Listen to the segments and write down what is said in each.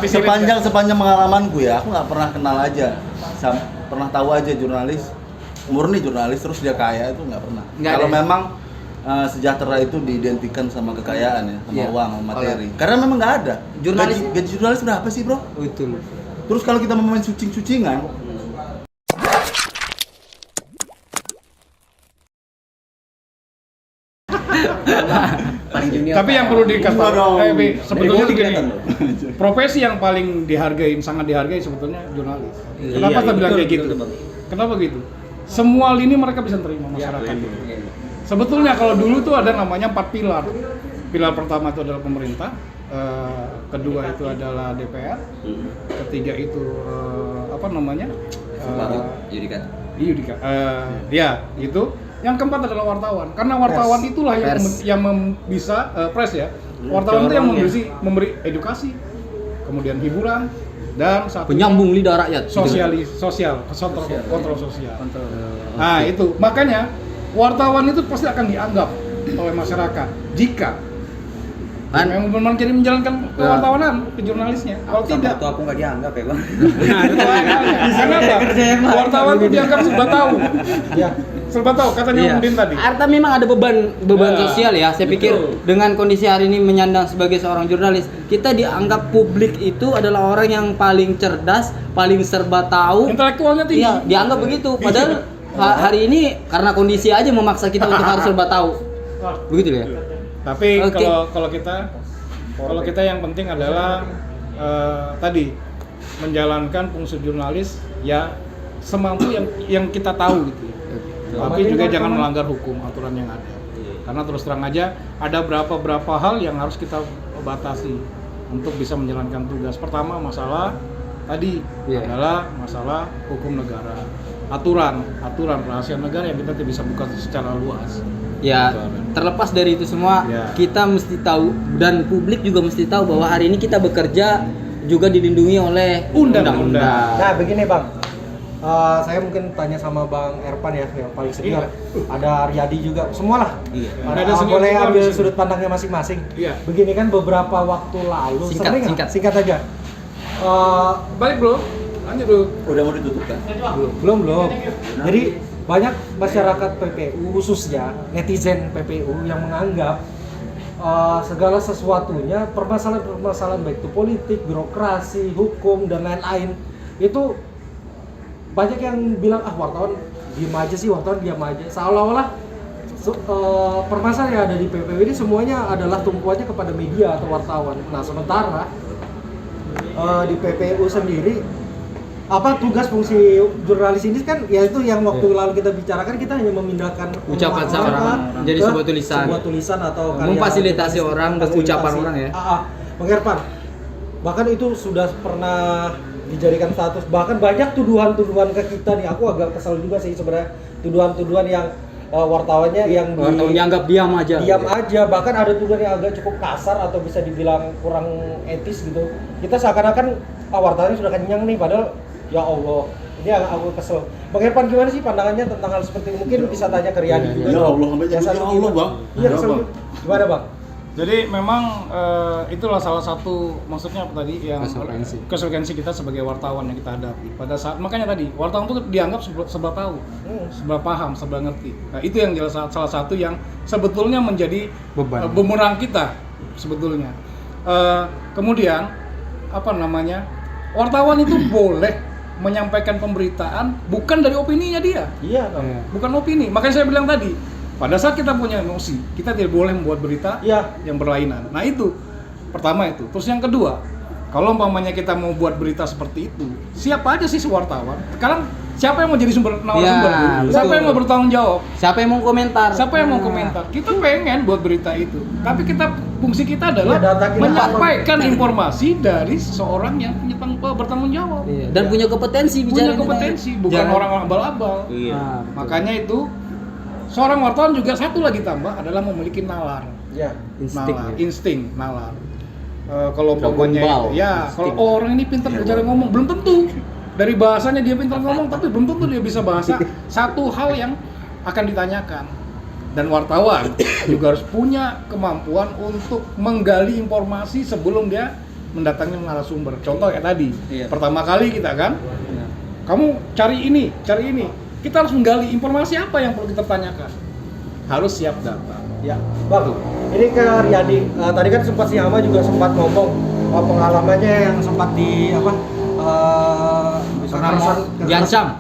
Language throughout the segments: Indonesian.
sepanjang pengalamanku ya, aku nggak pernah kenal aja, pernah tahu aja jurnalis murni jurnalis terus dia kaya itu nggak pernah. Kalau memang sejahtera itu diidentikan sama kekayaan ya, sama uang, sama materi. Karena memang nggak ada. Gaji jurnalis berapa sih bro? Betul. Terus kalau kita mau main sucing-sucingan, tapi yang perlu dikatakan sebetulnya begini, profesi yang paling dihargai, sangat dihargai sebetulnya jurnalis. Kenapa saya bilang kayak gitu? Kenapa gitu? Semua lini mereka bisa terima masyarakat. Sebetulnya kalau dulu tuh ada namanya 4 pilar. Pilar pertama itu adalah pemerintah, kedua itu adalah DPR, ketiga itu Yudika. Ya, itu. Yang keempat adalah wartawan. Karena wartawan itulah yang bisa press ya. Wartawan itu yang memberi edukasi, kemudian hiburan, dan penyambung lidah rakyat. Kontrol sosial. Nah, itu. Makanya wartawan itu pasti akan dianggap oleh masyarakat jika memang benar jadi menjalankan kewartawanan, ke jurnalisnya. Kalau tidak, aku nggak dianggap ya bang. Kenapa? Wartawan itu dianggap serba tahu. Serba tahu katanya Udin tadi. Artinya memang ada beban sosial ya. Saya pikir dengan kondisi hari ini menyandang sebagai seorang jurnalis, kita dianggap publik itu adalah orang yang paling cerdas, paling serba tahu. Intelektualnya tinggi. Iya, dianggap begitu. Padahal hari ini karena kondisi aja memaksa kita untuk harus serba tahu. Begitu ya. Tapi kalau kita yang penting adalah tadi menjalankan fungsi jurnalis ya semampu yang kita tahu gitu. Tapi juga jangan melanggar hukum, aturan yang ada. Karena terus terang aja ada berapa hal yang harus kita batasi untuk bisa menjalankan tugas. Pertama masalah tadi adalah masalah hukum negara, aturan rahasia negara yang kita tidak bisa buka secara luas. Ya, terlepas dari itu semua, kita mesti tahu dan publik juga mesti tahu bahwa hari ini kita bekerja juga dilindungi oleh undang-undang. Nah, begini bang. Saya mungkin tanya sama Bang Erpan ya, yang paling senior. Ada Riyadi juga, semualah. Boleh ambil sudut pandangnya masing-masing. Begini kan beberapa waktu lalu, singkat aja. Balik bro, lanjut bro. Udah mau ditutup kan? Belum. Jadi banyak masyarakat PPU khususnya netizen PPU yang menganggap segala sesuatunya permasalahan baik itu politik, birokrasi, hukum dan lain-lain itu banyak yang bilang wartawan diam aja, seolah-olah permasalahan yang ada di PPU ini semuanya adalah tumpuannya kepada media atau wartawan. Nah sementara di PPU sendiri tugas fungsi jurnalis ini kan yaitu yang waktu lalu kita bicarakan, kita hanya memindahkan ucapan seorang menjadi sebuah tulisan atau memfasilitasi orang dan ucapan orang ya. Bang Erpan, bahkan itu sudah pernah dijadikan status, bahkan banyak tuduhan-tuduhan ke kita nih. Aku agak kesal juga sih sebenarnya, tuduhan-tuduhan yang wartawannya yang dianggap diam aja, bahkan ada tuduhan yang agak cukup kasar atau bisa dibilang kurang etis gitu. Kita seakan-akan wartawannya sudah kenyang nih, padahal ya Allah, ini aku kesel. Bang Irfan gimana sih pandangannya tentang hal seperti ini? Mungkin bisa tanya ke Riyadi juga. Ya Allah, ya Allah bang. Iya kesel. Gimana bang? Jadi memang itulah salah satu maksudnya apa tadi yang konsekuensi kita sebagai wartawan yang kita hadapi pada saat, makanya tadi wartawan itu dianggap serba tahu, serba paham, serba ngerti. Nah itu yang jelas salah satu yang sebetulnya menjadi bumerang kita sebetulnya. Kemudian wartawan itu boleh menyampaikan pemberitaan bukan dari opininya dia. Iya. Bukan opini. Makanya saya bilang tadi, pada saat kita punya emosi, kita tidak boleh membuat berita yang berlainan. Nah itu, pertama itu. Terus yang kedua, kalau umpamanya kita mau buat berita seperti itu, siapa aja sih wartawan? Sekarang siapa yang mau jadi sumber narasumber? Siapa yang mau bertanggung jawab? Siapa yang mau komentar? Kita pengen buat berita itu, tapi fungsi kita adalah menyampaikan informasi dari seseorang yang punya bertanggung jawab. Dan punya kompetensi bicara. Bukan orang abal-abal. Makanya itu seorang wartawan juga satu lagi tambah adalah memiliki nalar. Insting nalar. Kalau umpamanya kalau orang ini pintar bicara ngomong, belum tentu dari bahasanya dia pintar ngomong, tapi belum tentu dia bisa bahasa satu hal yang akan ditanyakan. Dan wartawan juga harus punya kemampuan untuk menggali informasi sebelum dia mendatangi narasumber. Contoh kayak tadi, Iya. pertama kali kita kan, kamu cari ini. Kita harus menggali informasi apa yang perlu kita tanyakan. Harus siap data. Ya, Bang. Ini ke Riyadi. Tadi kan sempat si Ama juga sempat ngomong pengalamannya yang sempat di apa?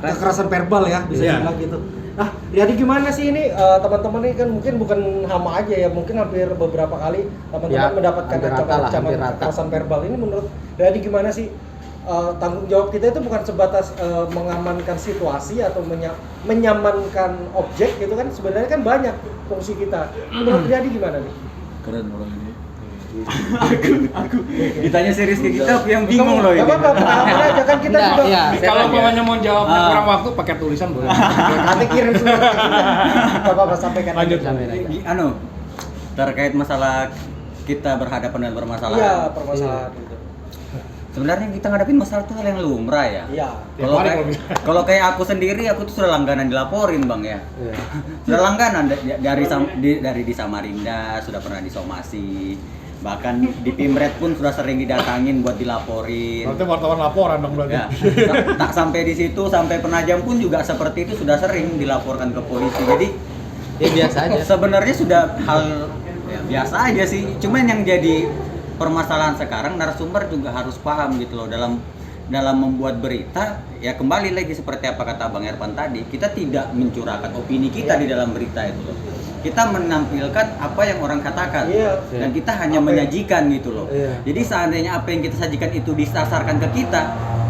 Kekerasan verbal ya, bisa Iya. dibilang gitu. Nah, Riyadi gimana sih ini teman-teman ini kan mungkin bukan Hama aja ya, mungkin hampir beberapa kali teman-teman Ya, mendapatkan hampir rata lah, ancaman hampir rata. kekerasan verbal. Ini menurut Riyadi gimana sih? Tanggung jawab kita itu bukan sebatas mengamankan situasi atau menyamankan objek gitu kan, sebenarnya kan banyak fungsi kita. Menurut Riyadi gimana nih? Keren orang ini. Aku ditanya serius kayak gitu, aku yang bingung loh Gak ini. apa-apa, pengalaman aja kan kita Enggak, juga. iya. Kalau mamanya mau jawab Ah. kurang waktu pakai tulisan boleh. Nanti kirim surat. Gak apa-apa, sampaikan. Lanjut. Anu, terkait masalah kita berhadapan dengan permasalahan. Iya, permasalahan gitu. Sebenarnya kita ngadapin masalah itu hal yang lumrah ya. Iya. Kalau Tiap hari kayak kalau bisa. kalau kayak aku sendiri, aku tuh sudah langganan dilaporin bang ya. Sudah langganan dari di Samarinda, sudah pernah disomasi, bahkan di Pimret pun sudah sering didatangin buat dilaporin. Berarti wartawan laporan dong berarti. Ya, tak sampai di situ, sampai Penajam pun juga seperti itu sudah sering dilaporkan ke polisi. Jadi Ya biasa aja. sebenarnya sudah hal ya, biasa aja sih. Cuman yang jadi permasalahan sekarang, narasumber juga harus paham gitu loh dalam membuat berita. Ya kembali lagi seperti apa kata Bang Ervan tadi, kita tidak mencurahkan opini kita di dalam berita itu loh. Kita menampilkan apa yang orang katakan, Iya. dan kita hanya Apa menyajikan gitu loh. Iya. Jadi seandainya apa yang kita sajikan itu disasarkan ke kita,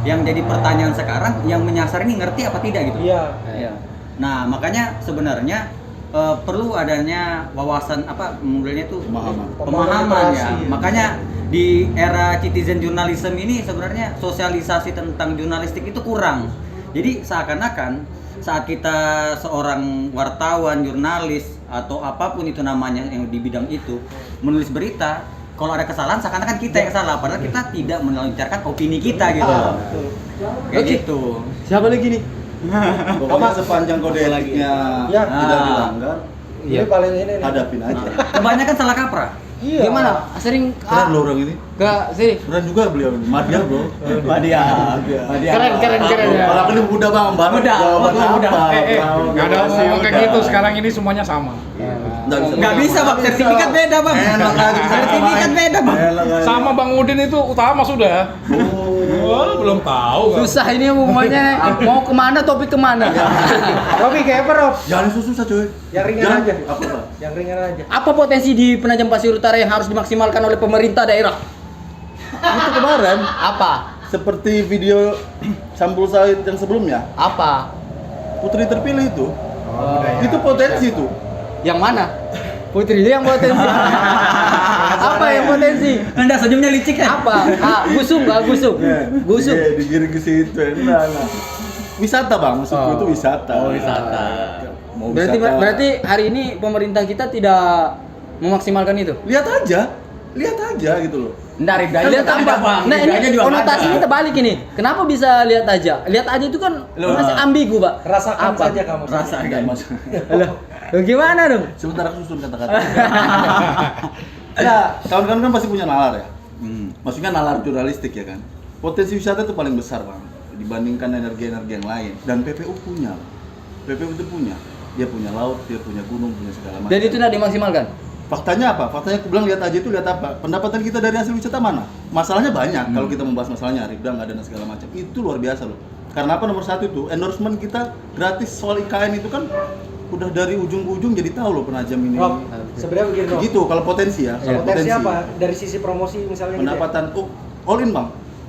yang jadi pertanyaan sekarang, yang menyasar ini ngerti apa tidak gitu. Iya. Ya. Nah, makanya sebenarnya perlu adanya wawasan apa modelnya itu pemahaman ya. Literasi. Makanya di era citizen journalism ini sebenarnya sosialisasi tentang jurnalistik itu kurang. Jadi seakan-akan saat kita seorang wartawan, jurnalis atau apapun itu namanya yang di bidang itu menulis berita, kalau ada kesalahan seakan-akan kita yang salah, padahal kita tidak melancarkan opini kita gitu. Betul. Kayak Oke. gitu. Siapa lagi nih? Pokoknya sepanjang kode etiknya Ya. tidak Ah. dilanggar, Ini paling ini nih. hadapin aja. Kebanyakan salah kaprah. Iya. Gimana? Sering Keren loh orang ini. sini. Keren juga beliau ini. Madya bro. Madya. Keren ya. Orang ini muda bang, baru Muda, jawaban muda. apa? Nggak ada ngomong kayak gitu. Sekarang ini semuanya sama. Nggak bisa bang, sertifikat beda bang. Enak aja. Sertifikat beda bang. Enak aja. Sama Bang Udin itu utama sudah. Oh, belum tahu. Kak. Susah ini hubungannya. Mau kemana, topik kemana? Robi kayak apa, Rob? Jangan susah coy. Yang ringan Jangan- aja. Apa Pak? Yang ringan aja. Apa potensi di Penajam Pasir Utara yang harus dimaksimalkan oleh pemerintah daerah? Itu kemarin Apa? seperti video Sampul Said yang sebelumnya, Apa? putri terpilih itu. Itu potensi tuh. Yang mana? Putri dia yang potensi. Apa yang potensi? Anda senyumnya licik kan? Apa? Gusung, gusung. Gusung. Iya, digiring ke situ. Nah. Wisata bang, maksudku Oh. itu wisata. Oh, wisata. Mau Berarti hari ini pemerintah kita tidak memaksimalkan itu. lihat aja gitu loh. Nggak, Ridanya Lihat nggak apa? ada, Bang. Nah ini Ridanya juga nggak konotasinya ada. terbalik ini. Kenapa bisa lihat aja? Lihat aja itu kan Loh. masih ambigu, Pak. Rasakan Apa? saja kamu. Rasakan. Enggak mas. Loh, gimana dong? Sebentar aku susun kata-kata. Ya, kawan-kawan kan pasti punya nalar ya. Maksudnya nalar jurnalistik ya kan. Potensi wisata itu paling besar bang dibandingkan energi-energi yang lain. Dan PPU punya. PPU itu punya. Dia punya laut, dia punya gunung, punya segala macam. Dan itu tidak dimaksimalkan. Faktanya apa? Faktanya aku bilang lihat aja itu lihat apa? Pendapatan kita dari hasil wisata mana? Masalahnya banyak. Kalau kita membahas masalahnya, Ribda nggak ada dan segala macam. Itu luar biasa loh. Karena apa? Nomor satu itu endorsement kita gratis soal IKN itu kan udah dari ujung ke ujung jadi tahu loh Penajam ini. Rob, sebenarnya begini, Rob. Gitu kalau potensi ya. Kalau Potensi apa? Dari sisi promosi misalnya gitu ya? Pendapatan all in bang.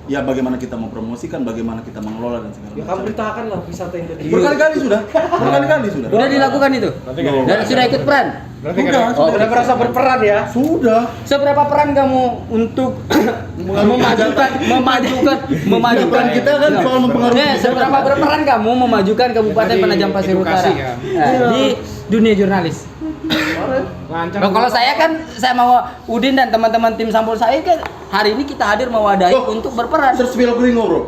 Ya bagaimana kita mempromosikan, bagaimana kita mengelola dan segala Ya kamu macam. beritakan lah wisata Indonesia. Berkali-kali sudah. Berkali-kali sudah. Udah dilakukan itu. Berarti Loh. Dan sudah ikut peran. Berarti Udah, kan Oh, udah merasa berperan ya? Sudah. Seberapa peran kamu untuk memajukan Kita kan soal mempengaruhi. seberapa berperan kamu memajukan Kabupaten Tadi Penajam Pasir Utara edukasi kan? di dunia jurnalis? lancar. Nah, kalau saya kan saya mau Udin dan teman-teman tim Sampul saya kan hari ini kita hadir mewadahi Oh. untuk berperan. Search Velo Gringo bro.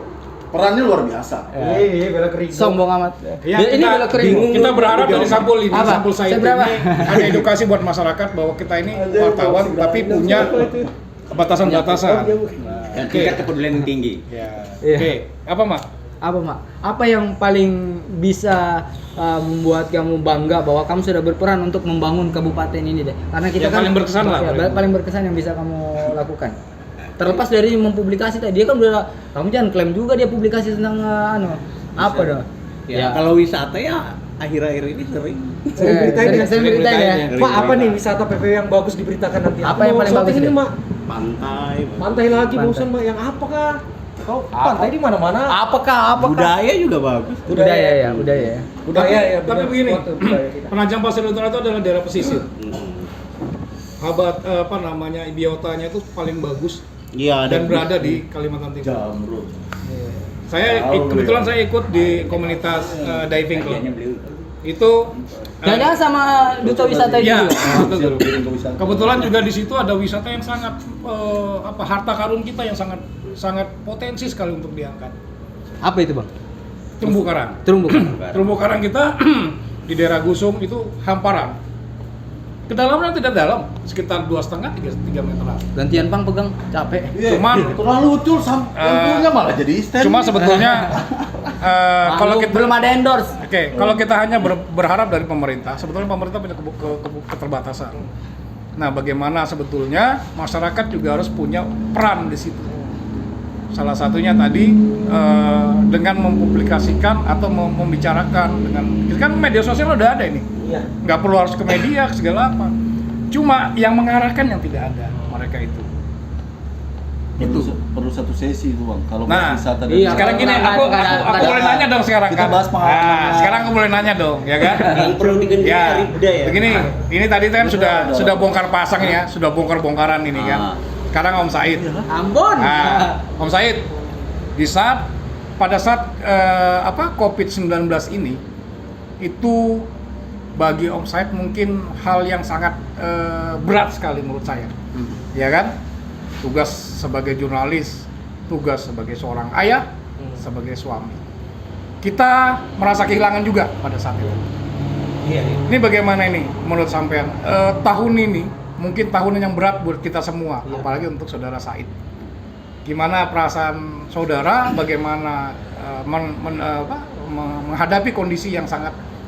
Perannya luar biasa. Iya, bela kering. Sombong amat. Ya, Ini kita, belok kering. kita berharap dari Sampul ini, Apa? Sampul Said Seberapa? ini ada edukasi buat masyarakat bahwa kita ini wartawan tapi punya batasan-batasan. Dan tingkat kepedulian yang tinggi. Ya. Iya. Oke, apa Mak? Apa Mak? Apa yang paling bisa membuat kamu bangga bahwa kamu sudah berperan untuk membangun kabupaten ini deh? Karena kita Yang kan paling berkesan lah, ya, paling berkesan yang bisa kamu lakukan. Terlepas dari mempublikasi tadi, dia kan udah, kamu jangan klaim juga dia publikasi tentang apa dah? Ya, kalau wisata ya akhir-akhir ini sering. Sering beritain ya? Sering beritain ya. Sering Pak, apa beritain. nih wisata PPU yang bagus diberitakan nanti? Apa Aku yang mau paling syuting bagus ini, deh? Mak. Pantai, Pantai lagi Pantai. bosan, Mak. Yang apa kah? Kau Apa? pantai di mana-mana. Apakah? budaya juga bagus. Budaya ya, budaya ya. Budaya ya. Tapi benar. begini, Suatu budaya kita. Penajam Pasir Utara itu adalah daerah pesisir. Hmm. Apa namanya, biotanya itu paling bagus Iya, dan berada di Kalimantan Timur. Jamrut. Kebetulan saya ikut di komunitas diving club. Itu Jangan sama duta wisata itu. ya, juga? betul. Kirim ke wisata. Kebetulan juga di situ ada wisata yang sangat harta karun kita yang sangat potensi sekali untuk diangkat. Apa itu Bang? Terumbu karang. Terumbu. Terumbu karang kita di daerah Gusung itu hamparan. Kedalamannya tidak dalam, sekitar 2,5-3 meteran. Gantian Bang pegang, capek. Iya, Cuman- terlalu lucu yang malah jadi stand. Cuma sebetulnya kalau kita belum ada endorse. Oke, kalau kita hanya berharap dari pemerintah, sebetulnya pemerintah punya keterbatasan. Nah, bagaimana sebetulnya masyarakat juga harus punya peran di situ. Salah satunya tadi dengan mempublikasikan atau membicarakan dengan, kan media sosial udah ada ini, Iya. nggak perlu harus ke media ke segala apa. Cuma yang mengarahkan yang tidak ada mereka itu. perlu satu sesi itu Bang. Kalau Nah, wisata iya. Sekarang gini, aku boleh nanya dong sekarang Kita kan. bahas pengalaman. Nah, sekarang aku boleh nanya dong, ya kan? Yang perlu digendali Ya, dari budaya. begini, ini tadi kan sudah bongkar pasang ya, sudah bongkar-bongkaran ini kan. Ah. Sekarang Om Said. Ambon. Nah, Om Said, pada saat COVID-19 ini, itu bagi Om Said mungkin hal yang sangat berat sekali menurut saya, ya kan? Tugas sebagai jurnalis, tugas sebagai seorang ayah, sebagai suami. Kita merasa kehilangan juga pada saat itu. Iya. Ini bagaimana ini menurut sampean? Tahun ini mungkin tahun yang berat buat kita semua, apalagi untuk saudara Said. Gimana perasaan saudara? Bagaimana menghadapi kondisi yang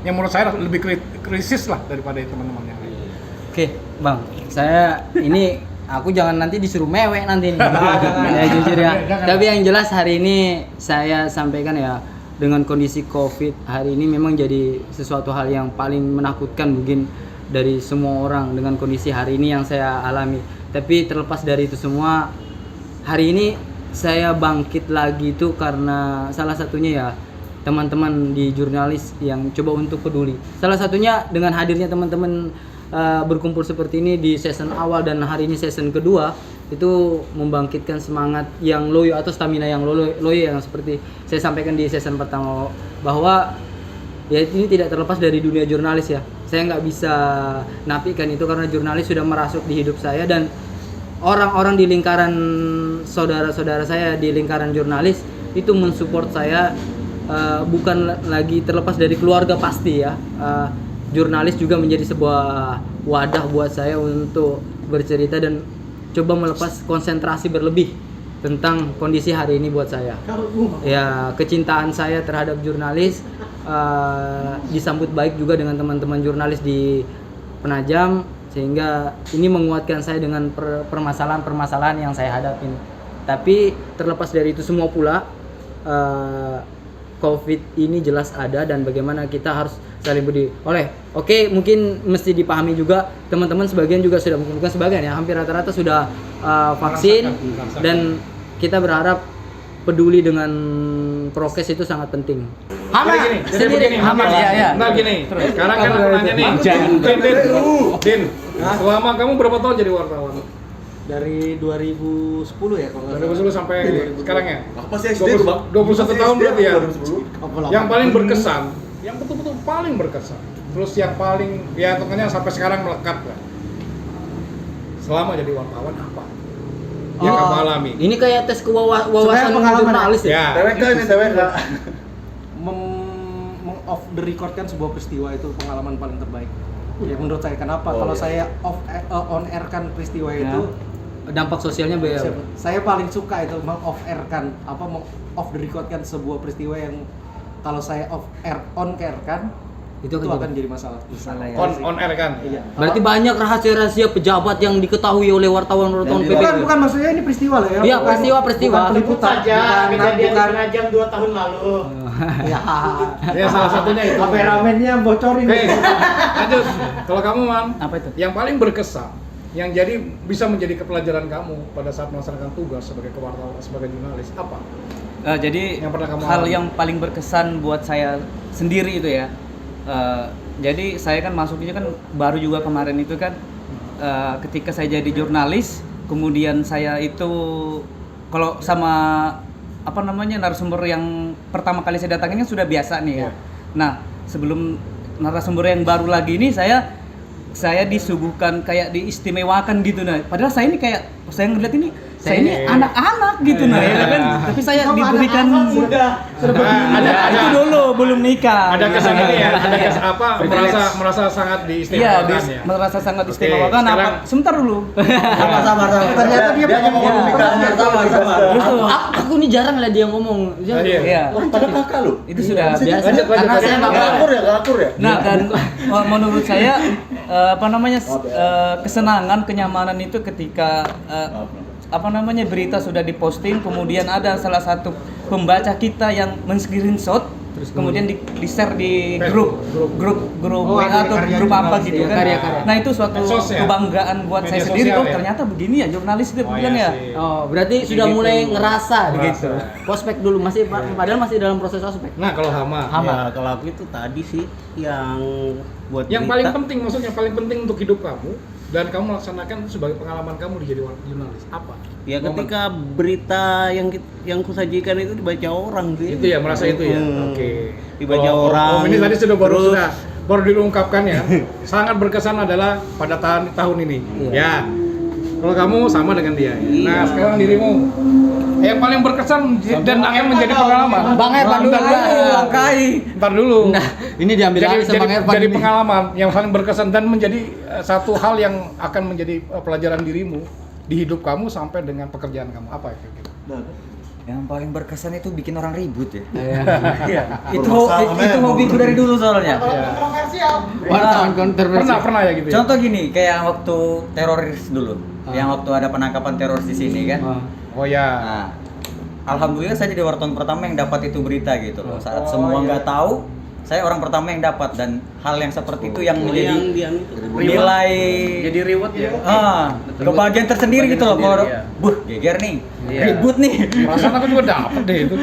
menurut saya lebih krisis lah daripada teman-teman yang lain. Oke, Bang. Saya ini aku jangan nanti disuruh mewek nanti nih. Ya jujur ya. Jangan. Tapi yang jelas hari ini saya sampaikan ya, dengan kondisi Covid hari ini memang jadi sesuatu hal yang paling menakutkan mungkin dari semua orang dengan kondisi hari ini yang saya alami. Tapi terlepas dari itu semua, hari ini saya bangkit lagi itu karena salah satunya ya teman-teman di jurnalis yang coba untuk peduli. Salah satunya dengan hadirnya teman-teman berkumpul seperti ini di season awal dan hari ini season kedua, itu membangkitkan semangat yang loyo atau stamina yang loyo yang seperti saya sampaikan di season pertama, bahwa ya ini tidak terlepas dari dunia jurnalis ya. Saya nggak bisa nafikan itu karena jurnalis sudah merasuk di hidup saya, dan orang-orang di lingkaran saudara-saudara saya di lingkaran jurnalis itu mensupport saya, bukan lagi terlepas dari keluarga pasti ya. Jurnalis juga menjadi sebuah wadah buat saya untuk bercerita dan coba melepas konsentrasi berlebih tentang kondisi hari ini buat saya. Ya, kecintaan saya terhadap jurnalis disambut baik juga dengan teman-teman jurnalis di Penajam, sehingga ini menguatkan saya dengan permasalahan-permasalahan yang saya hadapin. Tapi terlepas dari itu semua pula, COVID ini jelas ada dan bagaimana kita harus saling berdiri. Oke, mungkin mesti dipahami juga teman-teman sebagian juga sudah, bukan sebagian ya, hampir rata-rata sudah vaksin, Merasakan. dan kita berharap peduli dengan prokes itu sangat penting. Hama sendiri, Hama ya. Nah gini, sekarang kan aku nanya nih, Din, selama kamu berapa tahun jadi wartawan? Dari 2010 ya kalau nggak 2010 sampai sekarang ya? Aku masih SD tuh, Bang. 21 tahun berarti ya? 2010. Yang paling berkesan, yang betul-betul paling berkesan, terus yang paling, ya hitungannya sampai sekarang melekat lah, selama jadi wartawan apa yang kamu alami? Ini kayak tes wawasan Sebenarnya pengalaman jurnalis ya. Ya, TWK ini TWK. off the record kan sebuah peristiwa itu pengalaman paling terbaik. Ya menurut saya, kenapa? Oh, Kalau iya. saya on air kan peristiwa Ya. itu dampak sosialnya Saya paling suka itu off air kan, off the record kan sebuah peristiwa yang kalau saya off air on air kan itu akan jadi masalah besar. On air kan. Iya. Berarti banyak rahasia-rahasia pejabat yang diketahui oleh wartawan-wartawan PPU. Bukan maksudnya ini peristiwa loh ya. Iya, Bukan- peristiwa. Bukan peliputan. kejadian Bukan. di Penajam 2 tahun lalu. Ya. Ya salah satunya itu. Kameramennya bocorin. Oke, lanjut. Kalau kamu, Man, Apa itu? yang paling berkesan, yang jadi bisa menjadi kepelajaran kamu pada saat melaksanakan tugas sebagai wartawan, sebagai jurnalis, apa? Jadi Yang pernah kamu hal alami? yang paling berkesan buat saya sendiri itu ya. Jadi saya kan masuknya kan baru juga kemarin itu kan ketika saya jadi jurnalis, kemudian saya itu kalau sama apa namanya narasumber yang pertama kali saya datangin kan sudah biasa nih ya. Nah, sebelum narasumber yang baru lagi ini saya disuguhkan kayak diistimewakan gitu nah. Padahal saya ini kayak saya ngeliat ini saya ini anak-anak gitu nah ya kan. Tapi saya diberikan itu dulu belum nikah. Ada kesan ini ya, ada kesan apa? Merasa sangat Iya, diistimewakan ya. merasa sangat Oke, istimewakan. sekarang- Sebentar dulu. Sabar. Ternyata dia pengen ngomong nikah. Terus tuh, Aku nih jarang lah dia ngomong. Iya. iya. Pada kakak lu. Itu sudah Biasa. Lanjut, Karena saya lanjut. Akur ya, akur ya. Nah, dan menurut saya apa namanya kesenangan, kenyamanan itu ketika apa namanya berita sudah diposting, kemudian ada salah satu pembaca kita yang men-screenshot, terus kemudian di-share di grup WA atau karya grup apa jurnalis gitu ya, kan. karya-karya. Nah, itu suatu Medsos ya? kebanggaan buat Media saya sendiri. sosial Oh, ya? ternyata begini ya jurnalis itu bilang iya ya. sih. Oh, berarti sudah Gitu. mulai ngerasa begitu. Ngerasa. Prospek dulu padahal masih dalam proses ospek. Nah, kalau Hama, Ya, kalau aku itu tadi sih yang buat yang berita. paling penting maksudnya paling penting untuk hidup kamu dan kamu melaksanakan itu sebagai pengalaman kamu di jadi jurnalis apa? Ya Momen. ketika berita yang kusajikan itu dibaca orang sih. Itu ya merasa itu ya. Hmm. Oke. Dibaca Kalau orang. ini tadi terus- baru diungkapkan ya. Sangat berkesan adalah pada tahun ini. Ya. Kalau kamu sama dengan dia. Ya. Nah, sekarang dirimu yang paling berkesan dan akan menjadi pengalaman. Bang Ervan dulu. Ntar dulu. Nah, ini diambil jadi, alih sama Bang Ervan jadi ini. pengalaman yang paling berkesan dan menjadi satu hal yang akan menjadi pelajaran dirimu di hidup kamu sampai dengan pekerjaan kamu. Apa itu? Yang paling berkesan itu bikin orang ribut ya. Iya. itu hobiku dari dulu soalnya. Wartawan kontroversi. Pernah ya gitu ya? Contoh gini, kayak waktu teroris dulu. Yang waktu ada penangkapan teroris di sini kan. Oh ya. Nah, alhamdulillah saya jadi wartawan pertama yang dapat itu berita gitu loh. Saat semua nggak tahu, saya orang pertama yang dapat dan hal yang seperti itu yang menjadi yang itu. nilai Jadi reward ya. kebahagiaan tersendiri gitu loh. Kalau Iya. buh, geger nih, Iya. ribut nih. Perasaan aku juga dapet deh itu.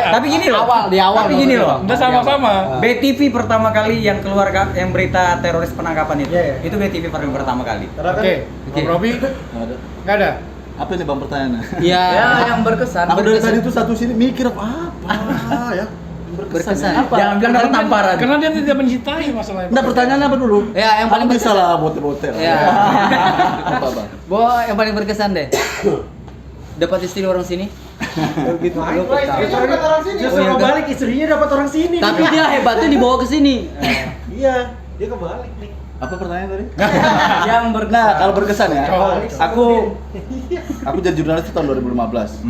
Tapi gini loh. Di awal Tapi gini loh. Udah sama-sama. BTV pertama kali yang keluar yang berita teroris penangkapan itu. Iya, iya. Itu BTV paling pertama kali. Oke. Bang Robi Nggak ada. nggak ada. Apa ini bang pertanyaannya? Iya. Ya, yang berkesan. Aku dari tadi tuh satu sini mikir apa ya? Berkesan. Jangan bilang dapat tamparan. Karena dia tidak mencintai masalahnya. Nah pertanyaannya apa dulu? Ya, yang paling Aku bisa berkesan. lah bote-bote lah. Ya. Apa bang? Bo, yang paling berkesan deh. Dapat istri orang sini. Gitu. Justru kebalik istrinya dapat orang sini. Tapi dia hebatnya dibawa ke sini. Iya, dia kebalik nih. Apa pertanyaan tadi? Yang berkesan. Nah kalau berkesan ya, Oh. aku jadi jurnalis itu tahun 2015.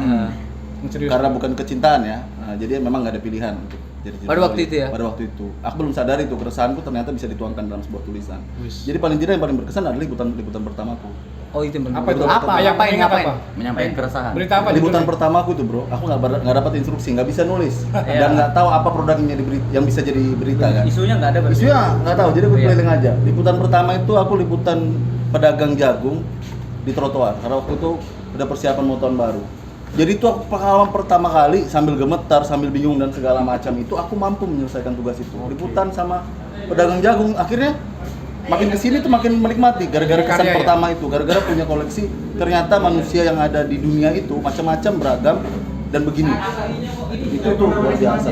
Serius. Karena bukan kecintaan ya, jadi memang nggak ada pilihan untuk jadi jurnalis. Pada waktu itu ya? Pada waktu itu, aku belum sadar itu keresahanku ternyata bisa dituangkan dalam sebuah tulisan. Wis. Jadi paling tidak yang paling berkesan adalah liputan pertamaku. Oh, itu yang Apa itu? Apa? Yang Ngapain? ingat Ngapain? apa? Menyampaikan keresahan. Berita apa? Liputan judulnya? pertamaku itu bro, aku nggak dapat instruksi, nggak bisa nulis dan nggak tahu apa produknya yang bisa jadi berita kan. Isunya nggak ada berarti. Isunya nggak tahu, jadi aku Iya. keliling aja. Liputan pertama itu aku liputan pedagang jagung di trotoar karena waktu itu udah persiapan mau tahun baru. Jadi itu aku pengalaman pertama kali sambil gemetar, sambil bingung dan segala macam itu aku mampu menyelesaikan tugas itu. Liputan sama pedagang jagung, akhirnya makin kesini tuh makin menikmati gara-gara kesan Karya ya? pertama itu, gara-gara punya koleksi. Ternyata manusia yang ada di dunia itu macam-macam, beragam dan begini. Itu tuh luar biasa.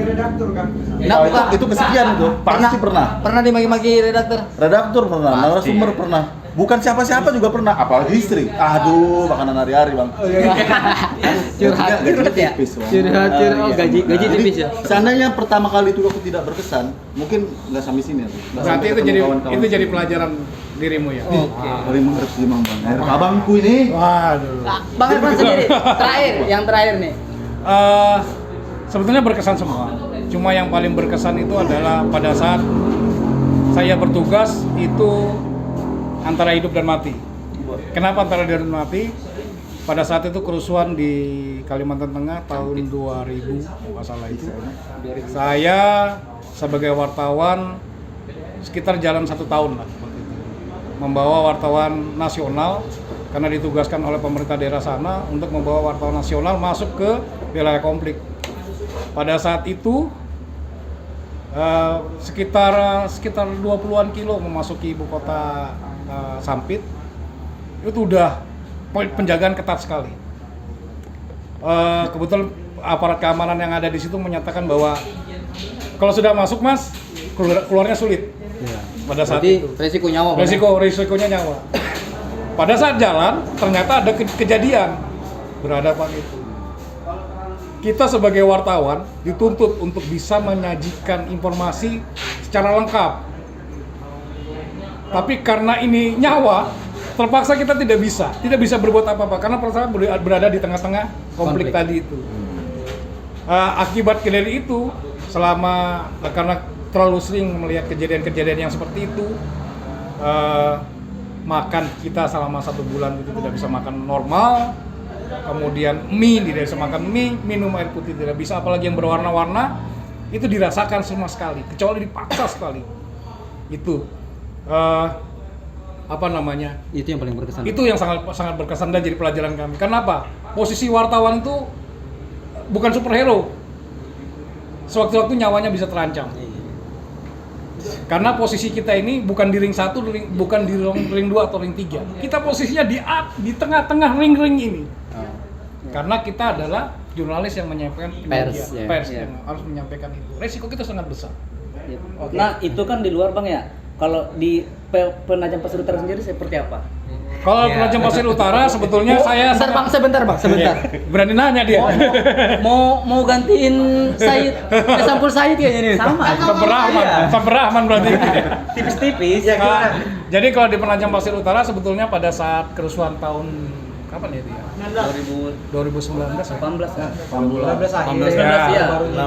redaktur kan. Nah, itu kesekian itu, pasti pernah. Pernah dimaki-maki redaktur? Redaktur pernah, narasumber pernah. Bukan siapa-siapa juga pernah, apalagi istri. Aduh, makanan hari-hari bang. Curhat Gajinya ya? tipis, Bang. Curhat, oh Iya. gaji Jadi, tipis ya? seandainya pertama kali itu aku tidak berkesan, mungkin nggak sampai sini aku. Nggak Berarti sampai itu ketemu jadi kawan-kawan. itu jadi pelajaran dirimu ya. Oke. Dari mengerti Bang. Abangku ini. Waduh. Bang Irfan sendiri yang terakhir nih. Sebetulnya berkesan semua. Cuma yang paling berkesan itu adalah pada saat saya bertugas itu antara hidup dan mati. Kenapa antara hidup dan mati? Pada saat itu kerusuhan di Kalimantan Tengah tahun 2000, nggak salah itu. Saya sebagai wartawan sekitar jalan 1 tahun lah waktu itu. Membawa wartawan nasional karena ditugaskan oleh pemerintah daerah sana untuk membawa wartawan nasional masuk ke wilayah konflik. Pada saat itu sekitar 20-an kilo memasuki ibu kota Sampit, itu udah penjagaan ketat sekali. Kebetulan aparat keamanan yang ada di situ menyatakan bahwa kalau sudah masuk Mas, keluarnya sulit. Pada saat Berarti itu resiko nyawa. Bang. resikonya nyawa. Pada saat jalan ternyata ada kejadian berhadapan itu. Kita sebagai wartawan dituntut untuk bisa menyajikan informasi secara lengkap. Tapi karena ini nyawa, terpaksa kita tidak bisa berbuat apa-apa karena pertama berada di tengah-tengah konflik tadi itu. Akibat kejadian itu, karena terlalu sering melihat kejadian-kejadian yang seperti itu, makan kita selama 1 bulan itu tidak bisa makan normal. Kemudian mie tidak bisa makan mie, minum air putih tidak bisa, apalagi yang berwarna-warna itu dirasakan semua sekali, kecuali dipaksa sekali. Itu Itu yang paling berkesan. Itu yang sangat berkesan dan jadi pelajaran kami. Kenapa? Posisi wartawan itu bukan superhero. Sewaktu-waktu nyawanya bisa terancam. Karena posisi kita ini bukan di ring 1, bukan di ring 2 atau ring 3. Kita posisinya di tengah-tengah ring-ring ini. Karena kita adalah jurnalis yang menyampaikan pers yang harus menyampaikan itu. Resiko kita sangat besar. Okay. Nah, itu kan di luar Bang ya. Kalau di Penajam Pasir Utara sendiri seperti apa? Kalau Penajam Pasir Utara sebetulnya saya sebentar. berani nanya dia. Mau gantiin Sampul Said kayaknya nih. Sama. Sampai Rahman berarti. Tipis-tipis. Jadi kalau di Penajam Pasir Utara sebetulnya pada saat kerusuhan tahun kapan ya itu ya? 2019 ya? 18 ya? 18 akhir. ya.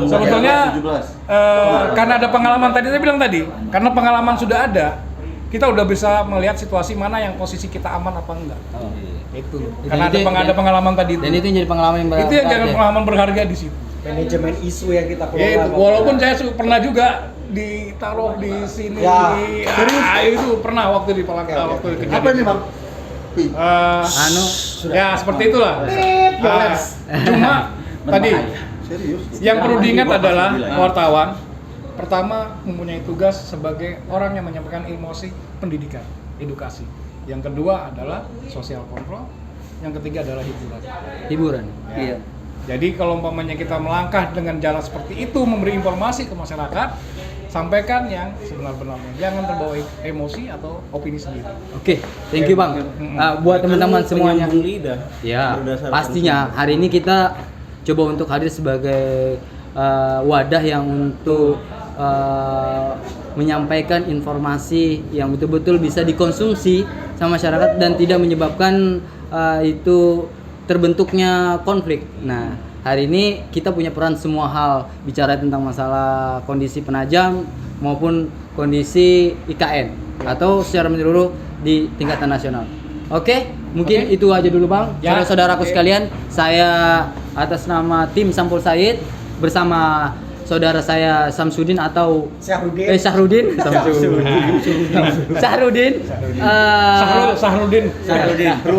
Sebetulnya 17. karena ada pengalaman tadi saya bilang tadi, karena pengalaman sudah ada, kita udah bisa melihat situasi mana yang posisi kita aman apa enggak. Itu. Karena ada pengalaman tadi itu. Dan itu yang jadi pengalaman yang berharga. Itu yang jadi pengalaman berharga di situ. Manajemen isu yang kita Ya, itu. Walaupun saya pernah juga ditaruh di sini. Ya, Itu pernah waktu di Palangka waktu kejadian. Apa ini Bang? Ya seperti itulah. Cuma tadi Serius? yang perlu diingat adalah wartawan pertama mempunyai tugas sebagai orang yang menyampaikan emosi pendidikan, edukasi. Yang kedua adalah sosial kontrol. Yang ketiga adalah hiburan. Hiburan. Ya. Jadi kalau umpamanya kita melangkah dengan jalan seperti itu memberi informasi ke masyarakat, sampaikan yang sebenar-benarnya. Jangan terbawa emosi atau opini sendiri. Oke, thank you Bang. Buat teman-teman semuanya. Penyambung lidah. Ya, Berdasarkan pastinya hari ini kita coba untuk hadir sebagai wadah yang untuk menyampaikan informasi yang betul-betul bisa dikonsumsi sama masyarakat dan tidak menyebabkan itu terbentuknya konflik. Nah, hari ini kita punya peran semua hal, bicara tentang masalah kondisi Penajam maupun kondisi IKN atau secara menyeluruh di tingkatan nasional. Oke, mungkin itu aja dulu Bang. Ya. Saudara-saudaraku sekalian, saya atas nama tim Sampul Said bersama saudara saya Samsudin atau Syahrudin. Sahrudin. Sahrudin.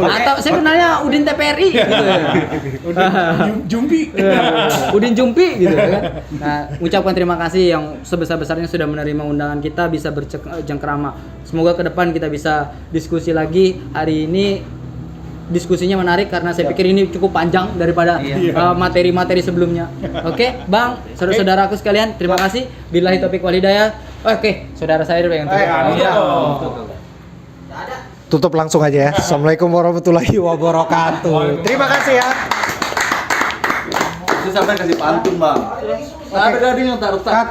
Atau saya kenalnya Udin TPRI gitu. Jumbi. Udin Jumpi gitu kan. Nah, ucapkan terima kasih yang sebesar-besarnya sudah menerima undangan kita bisa bercengkerama. Semoga ke depan kita bisa diskusi lagi. Hari ini diskusinya menarik karena saya pikir ini cukup panjang daripada materi-materi sebelumnya. Oke, Bang, saudara-saudaraku sekalian, terima kasih. Billahi taufiq wal hidayah. Oke, saudara saya dulu yang tutup. Tutup langsung aja ya. Assalamualaikum warahmatullahi wabarakatuh. Terima kasih ya. Itu sampai kasih pantun Bang. Ada yang tak retak.